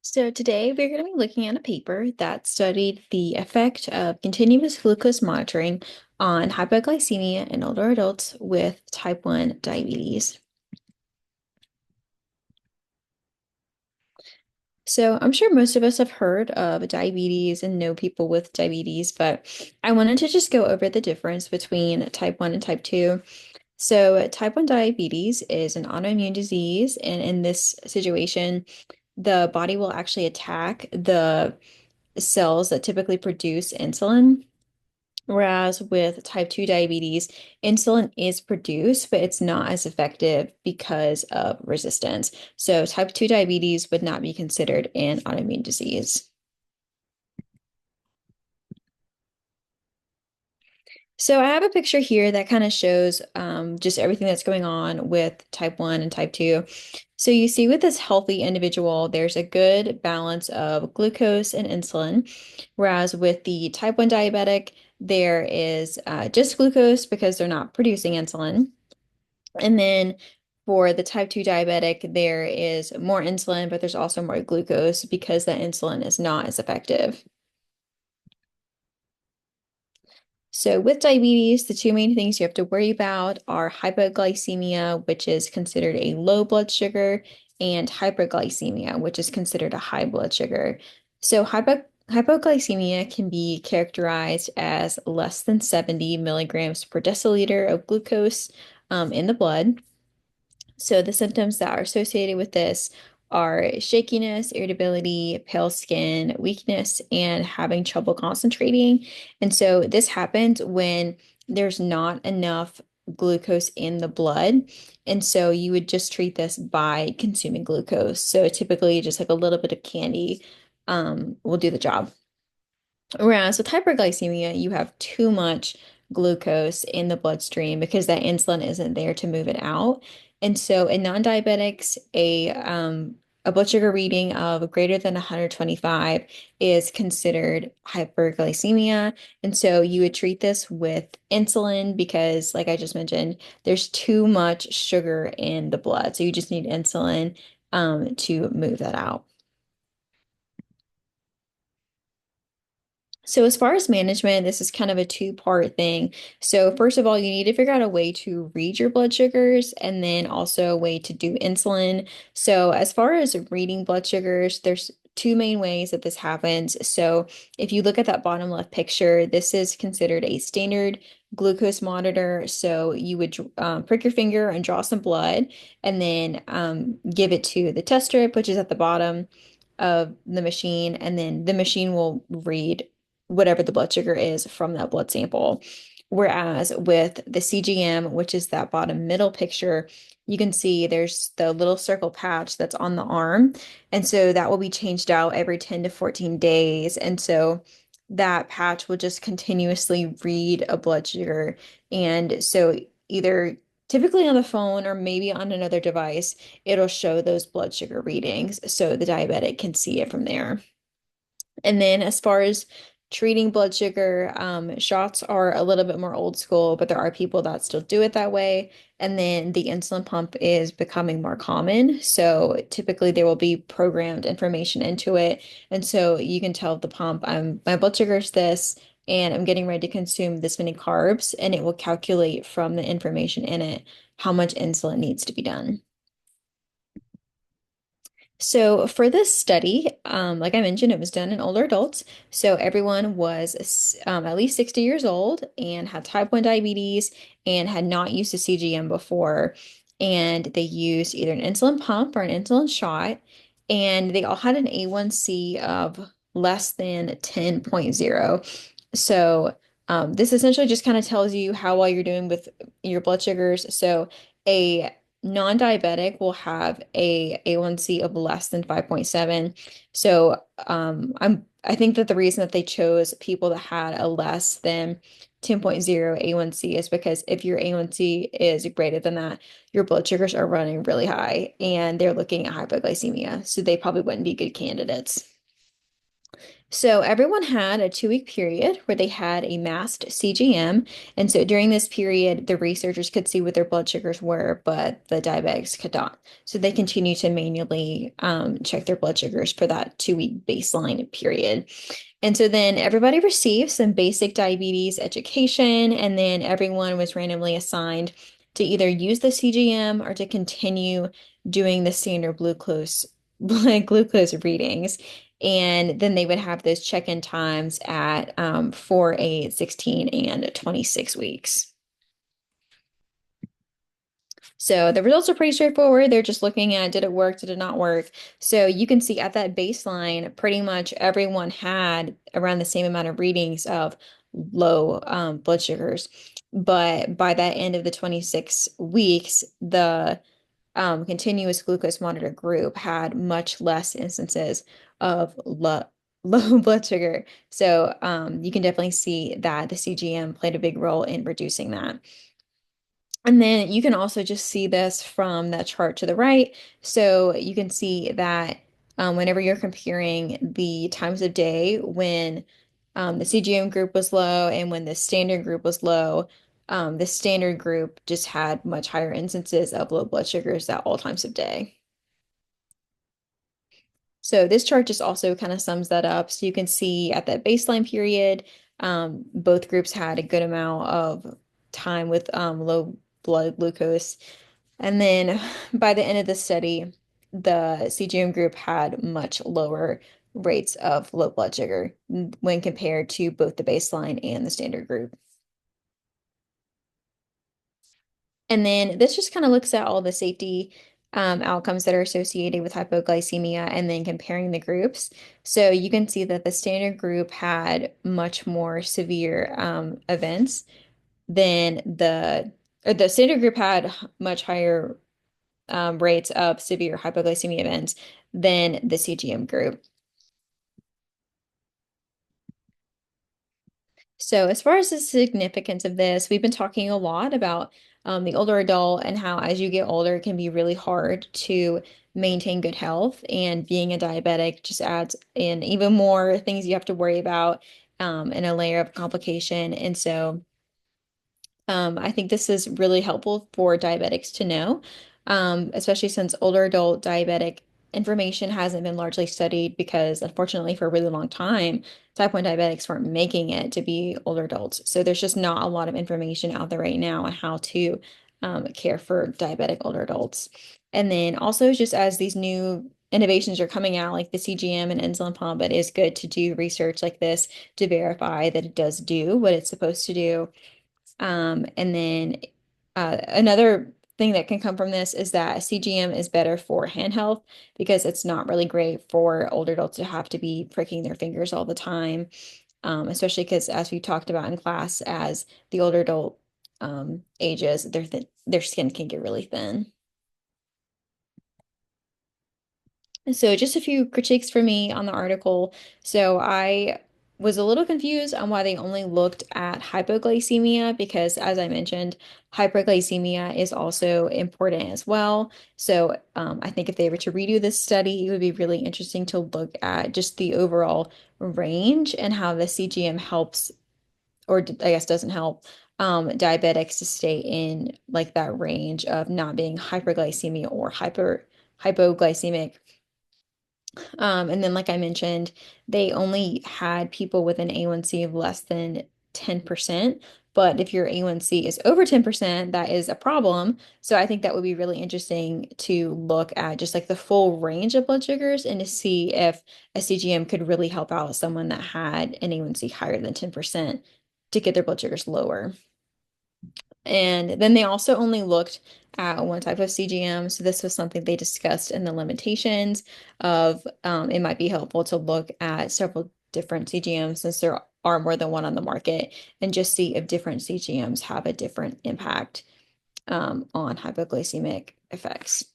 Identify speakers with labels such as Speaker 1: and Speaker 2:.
Speaker 1: So today we're going to be looking at a paper that studied the effect of continuous glucose monitoring on hypoglycemia in older adults with type 1 diabetes. So I'm sure most of us have heard of diabetes and know people with diabetes, but I wanted to just go over the difference between type 1 and type 2. So type 1 diabetes is an autoimmune disease, and in this situation, the body will actually attack the cells that typically produce insulin. Whereas with type 2 diabetes, insulin is produced, but it's not as effective because of resistance. So type 2 diabetes would not be considered an autoimmune disease. So I have a picture here that kind of shows just everything that's going on with type 1 and type 2. So you see with this healthy individual, there's a good balance of glucose and insulin, whereas with the type 1 diabetic, there is just glucose because they're not producing insulin. And then for the type 2 diabetic, there is more insulin, but there's also more glucose because that insulin is not as effective. So with diabetes, the two main things you have to worry about are hypoglycemia, which is considered a low blood sugar, and hyperglycemia, which is considered a high blood sugar. So hypoglycemia can be characterized as less than 70 milligrams per deciliter of glucose in the blood. So the symptoms that are associated with this are shakiness, irritability, pale skin, weakness, and having trouble concentrating. And so this happens when there's not enough glucose in the blood. And so you would just treat this by consuming glucose. So typically just like a little bit of candy will do the job. Whereas with hyperglycemia, you have too much glucose in the bloodstream because that insulin isn't there to move it out. And so in non-diabetics, a blood sugar reading of greater than 125 is considered hyperglycemia. And so you would treat this with insulin because, like I just mentioned, there's too much sugar in the blood. So you just need insulin to move that out. So as far as management, this is kind of a two-part thing. So first of all, you need to figure out a way to read your blood sugars and then also a way to do insulin. So as far as reading blood sugars, there's two main ways that this happens. So if you look at that bottom left picture, this is considered a standard glucose monitor. So you would prick your finger and draw some blood and then give it to the test strip, which is at the bottom of the machine, and then the machine will read whatever the blood sugar is from that blood sample. Whereas with the CGM, which is that bottom middle picture, you can see there's the little circle patch that's on the arm. And so that will be changed out every 10 to 14 days. And so that patch will just continuously read a blood sugar. And so either typically on the phone or maybe on another device, it'll show those blood sugar readings so the diabetic can see it from there. And then as far as treating blood sugar, shots are a little bit more old school, but there are people that still do it that way. And then the insulin pump is becoming more common. So typically there will be programmed information into it. And so you can tell the pump, my blood sugar is this, and I'm getting ready to consume this many carbs, and it will calculate from the information in it how much insulin needs to be done. So for this study, like I mentioned, it was done in older adults. So everyone was at least 60 years old and had type 1 diabetes and had not used a CGM before. And they used either an insulin pump or an insulin shot. And they all had an A1C of less than 10.0. So this essentially just kind of tells you how well you're doing with your blood sugars. So a non-diabetic will have a A1C of less than 5.7. So I think that the reason that they chose people that had a less than 10.0 A1C is because if your A1C is greater than that, your blood sugars are running really high and they're looking at hypoglycemia. So they probably wouldn't be good candidates. So everyone had a 2-week period where they had a masked CGM. And so during this period, the researchers could see what their blood sugars were, but the diabetics could not. So they continue to manually check their blood sugars for that 2-week baseline period. And so then everybody received some basic diabetes education, and then everyone was randomly assigned to either use the CGM or to continue doing the standard glucose blood glucose readings. And then they would have those check-in times at 4, 8, 16, and 26 weeks. So the results are pretty straightforward. They're just looking at did it work, did it not work? So you can see at that baseline, pretty much everyone had around the same amount of readings of low blood sugars. But by that end of the 26 weeks, the continuous glucose monitor group had much less instances of low blood sugar. So you can definitely see that the CGM played a big role in reducing that. And then you can also just see this from that chart to the right. So you can see that whenever you're comparing the times of day when the CGM group was low and when the standard group was low, the standard group just had much higher instances of low blood sugars at all times of day. So this chart just also kind of sums that up. So you can see at that baseline period, both groups had a good amount of time with low blood glucose. And then by the end of the study, the CGM group had much lower rates of low blood sugar when compared to both the baseline and the standard group. And then this just kind of looks at all the safety outcomes that are associated with hypoglycemia and then comparing the groups. So you can see that the standard group had much more severe events than or the standard group had much higher rates of severe hypoglycemia events than the CGM group. So, as far as the significance of this, we've been talking a lot about the older adult and how, as you get older, it can be really hard to maintain good health. And being a diabetic just adds in even more things you have to worry about and a layer of complication. And so, I think this is really helpful for diabetics to know, especially since older adult diabetic information hasn't been largely studied because, unfortunately, for a really long time, type 1 diabetics weren't making it to be older adults. So there's just not a lot of information out there right now on how to care for diabetic older adults. And then also, just as these new innovations are coming out, like the CGM and insulin pump, it is good to do research like this to verify that it does do what it's supposed to do. And then another thing that can come from this is that CGM is better for hand health because it's not really great for older adults to have to be pricking their fingers all the time, especially because as we talked about in class, as the older adult ages, their skin can get really thin. So just a few critiques for me on the article. So I was a little confused on why they only looked at hypoglycemia because, as I mentioned, hyperglycemia is also important as well. So I think if they were to redo this study, it would be really interesting to look at just the overall range and how the CGM helps, or I guess doesn't help, diabetics to stay in like that range of not being hyperglycemia or hypoglycemic. And then, like I mentioned, they only had people with an A1C of less than 10%. But if your A1C is over 10%, that is a problem. So I think that would be really interesting to look at just like the full range of blood sugars and to see if a CGM could really help out someone that had an A1C higher than 10% to get their blood sugars lower. And then they also only looked at one type of CGM. So this was something they discussed in the limitations of it might be helpful to look at several different CGMs since there are more than one on the market and just see if different CGMs have a different impact on hypoglycemic effects.